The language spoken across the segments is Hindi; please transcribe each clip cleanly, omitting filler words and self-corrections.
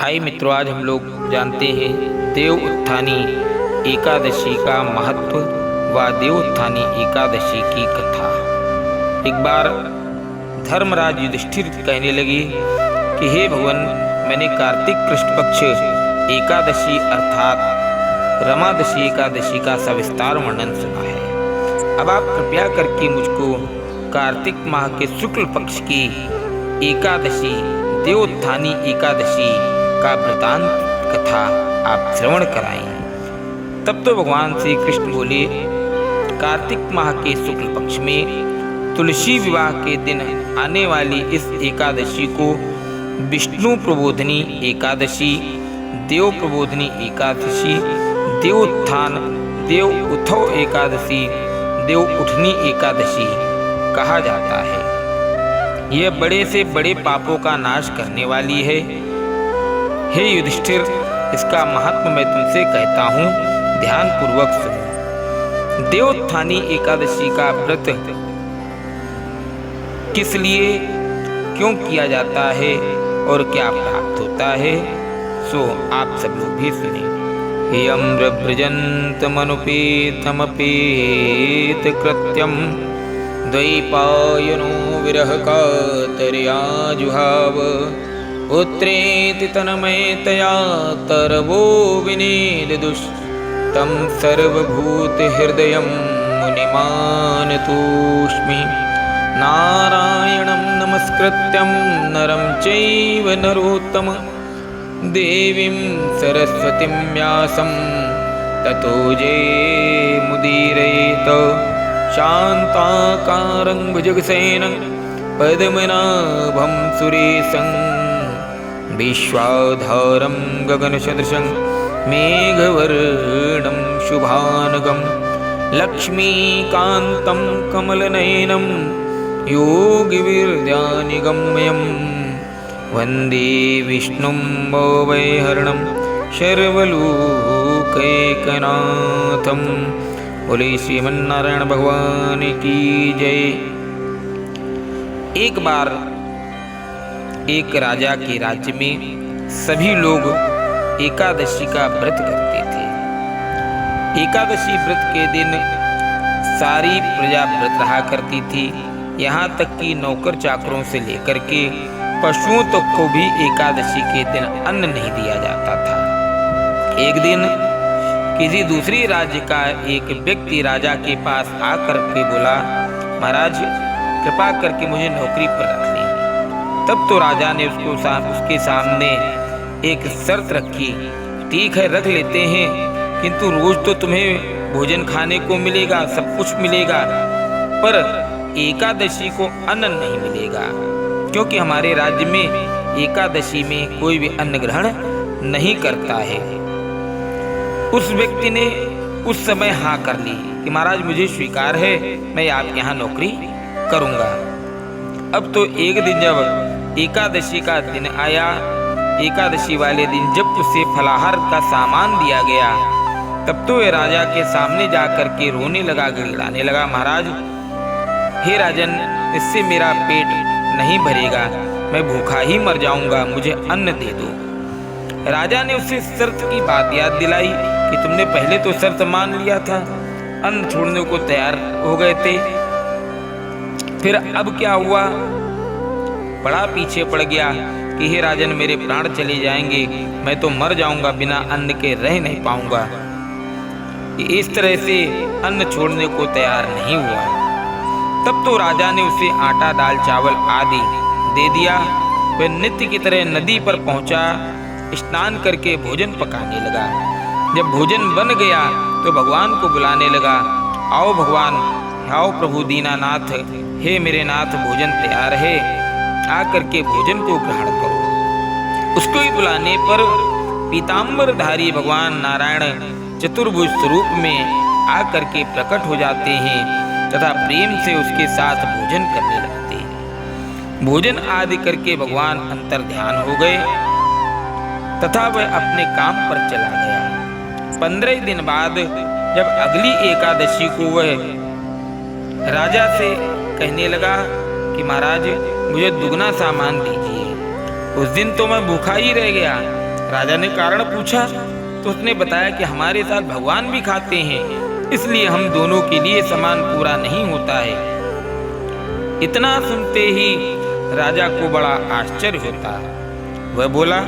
आइए मित्रों, आज हम लोग जानते हैं देव उत्थानी एकादशी का महत्व व देव उत्थानी एकादशी की कथा। एक बार धर्मराज युधिष्ठिर कहने लगे कि हे भगवान, मैंने कार्तिक कृष्ण पक्ष एकादशी अर्थात रमादशी एकादशी का सविस्तार वर्णन सुना है। अब आप कृपया करके मुझको कार्तिक माह के शुक्ल पक्ष की एकादशी देवोत्थानी एकादशी का वृतांत कथा आप श्रवण कराएं। तब तो भगवान श्री कृष्ण बोले, कार्तिक माह के शुक्ल पक्ष में तुलसी विवाह के दिन आने वाली इस एकादशी को विष्णु प्रबोधनी एकादशी, देव प्रबोधनी एकादशी, देवोत्थान, देव उठव एकादशी, देव उठनी एकादशी कहा जाता है। यह बड़े से बड़े पापों का नाश करने वाली है। हे युधिष्ठिर, इसका महत्व मैं तुमसे कहता हूँ, ध्यान पूर्वक सुनो। देवोत्थानी एकादशी का व्रत किस लिए, क्यों किया जाता है और क्या प्राप्त होता है, सो आप सब लोग भी सुने। यम व्रजन्तमनुपेतमपेत कृत्यम द्वैपायनो विरह कातर्या जुहाव पुत्रेति तन्मयतया तरवो विनेदुष्टं सर्वभूतहृदयं मुनिमानतोऽस्मि। नारायणं नमस्कृत्यं नरं चैव नरोत्तमं देवीं सरस्वतीं व्यासं ततो जयमुदीरयेत। शान्ताकारं भुजगशयनं पद्मनाभं सुरेशं विश्वाधारं गगनसदृशं मेघवर्णं शुभानगं लक्ष्मीकान्तं कमलनयनं योगिविद्यानिगम्यं वन्दे विष्णुं भवभयहरणं सर्वलोकैकनाथं। बोले श्रीमन्नारायण भगवान की जय। एक बार एक राजा के राज्य में सभी लोग एकादशी का व्रत करते थे। एकादशी व्रत के दिन सारी प्रजा व्रत रहा करती थी, यहाँ तक कि नौकर चाकरों से लेकर के पशुओं तक को भी एकादशी के दिन अन्न नहीं दिया जाता था। एक दिन किसी दूसरी राज्य का एक व्यक्ति राजा के पास आकर के बोला, महाराज कृपा करके मुझे नौकरी पर रख ली। तब तो राजा ने उसके सामने एक शर्त रखी, ठीक है रख लेते हैं, किंतु रोज तो तुम्हें भोजन खाने को मिलेगा, सब कुछ मिलेगा, पर एकादशी को अन्न नहीं मिलेगा, क्योंकि हमारे राज्य में एकादशी में कोई भी अन्न ग्रहण नहीं करता है। उस व्यक्ति ने उस समय हाँ कर ली कि महाराज मुझे स्वीकार है, मैं आपके यहाँ नौकरी करूँगा। अब तो एक दिन जब एकादशी का दिन आया, एकादशी वाले दिन जब उसे फलाहार का सामान दिया गया, तब तो वह राजा के सामने जाकर के रोने लगा, गिड़गिड़ाने लगा, महाराज हे राजन, इससे मेरा पेट नहीं भरेगा, मैं भूखा ही मर जाऊंगा, मुझे अन्न दे दो। राजा ने उसे शर्त की बात याद दिलाई कि तुमने पहले तो शर्त मान लिया था, अन्न छोड़ने को तैयार हो गए थे, फिर अब क्या हुआ? बड़ा पीछे पड़ गया कि हे राजन, मेरे प्राण चले जाएंगे, मैं तो मर जाऊंगा, बिना अन्न के रह नहीं पाऊंगा। इस तरह से अन्न छोड़ने को तैयार नहीं हुआ। तब तो राजा ने उसे आटा, दाल, चावल आदि दे दिया। वह नित्य की तरह नदी पर पहुंचा, स्नान करके भोजन पकाने लगा। जब भोजन बन गया तो भगवान को बुलाने लगा, आओ भगवान, आओ प्रभु दीनानाथ, हे मेरे नाथ, भोजन तैयार है, आकर के भोजन को ग्रहण करो। उसको ही बुलाने पर पीताम्बरधारी भगवान नारायण चतुर्भुज स्वरूप में आकर के प्रकट हो जाते हैं तथा प्रेम से उसके साथ भोजन करने लगते हैं। भोजन आदि करके भगवान अंतर ध्यान हो गए तथा वह अपने काम पर चला गया। 15 दिन बाद जब अगली एकादशी को वह राजा से कहने लगा कि महाराज मुझे दुगना सामान दीजिए, उस दिन तो मैं भूखा ही रह गया, राजा ने कारण पूछा तो उसने बताया कि हमारे साथ भगवान भी खाते हैं, इसलिए हम दोनों के लिए समान पूरा नहीं होता है। इतना सुनते ही राजा को बड़ा आश्चर्य होता। वह बोला,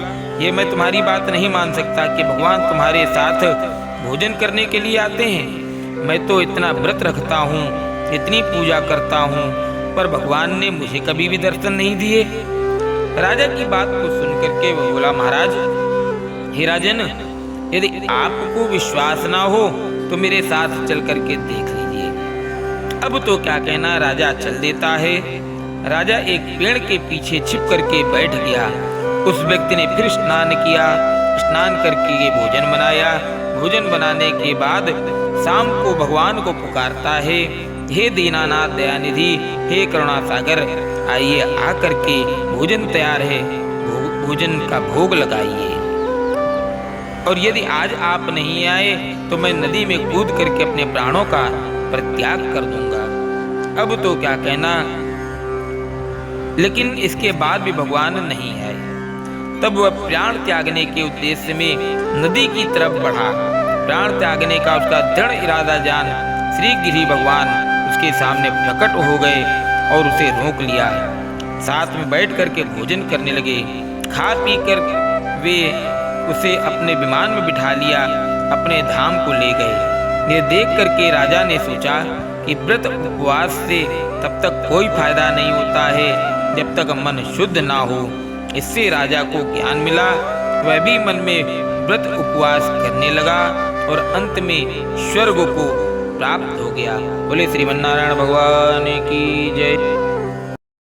ये मैं तुम्हारी बात नहीं मान सकता कि भगवान तुम्हारे साथ भोजन करने के लिए आते हैं। मैं तो इतना व्रत रखता हूँ, इतनी पूजा करता हूँ, पर भगवान ने मुझे कभी भी दर्शन नहीं दिए। राजा की बात को सुनकर के वह बोला, महाराज, हे राजन, यदि आपको विश्वास ना हो तो मेरे साथ चल करके देख लीजिए। अब तो क्या कहना, राजा चल देता है। राजा एक पेड़ के पीछे छिप करके बैठ गया। उस व्यक्ति ने फिर स्नान किया, स्नान करके ये भोजन बनाया। भोजन बनाने के बाद शाम को भगवान को पुकारता है, हे दीनानाथ दयानिधि, हे करुणा सागर, आइए आकर के भोजन तैयार है, भोजन का भोग लगाइए। और यदि आज आप नहीं आए तो मैं नदी में कूद करके अपने प्राणों का परित्याग कर दूंगा। अब तो क्या कहना, लेकिन इसके बाद भी भगवान नहीं आए। तब वह प्राण त्यागने के उद्देश्य में नदी की तरफ बढ़ा। प्राण त्यागने का उसका दृढ़ इरादा जान श्री गिरि भगवान उसके सामने प्रकट हो गए और उसे रोक लिया। साथ में बैठ करके भोजन करने लगे। खा पी कर वे उसे अपने विमान में बिठा लिया, अपने धाम को ले गए। ये देख करके राजा ने सोचा कि व्रत उपवास से तब तक कोई फायदा नहीं होता है जब तक मन शुद्ध ना हो। इससे राजा को ज्ञान मिला। वह भी मन में व्रत उपवास करने लगा और अंत में स्वर्ग को प्राप्त हो गया। बोले श्रीमन्नारायण भगवान की जय।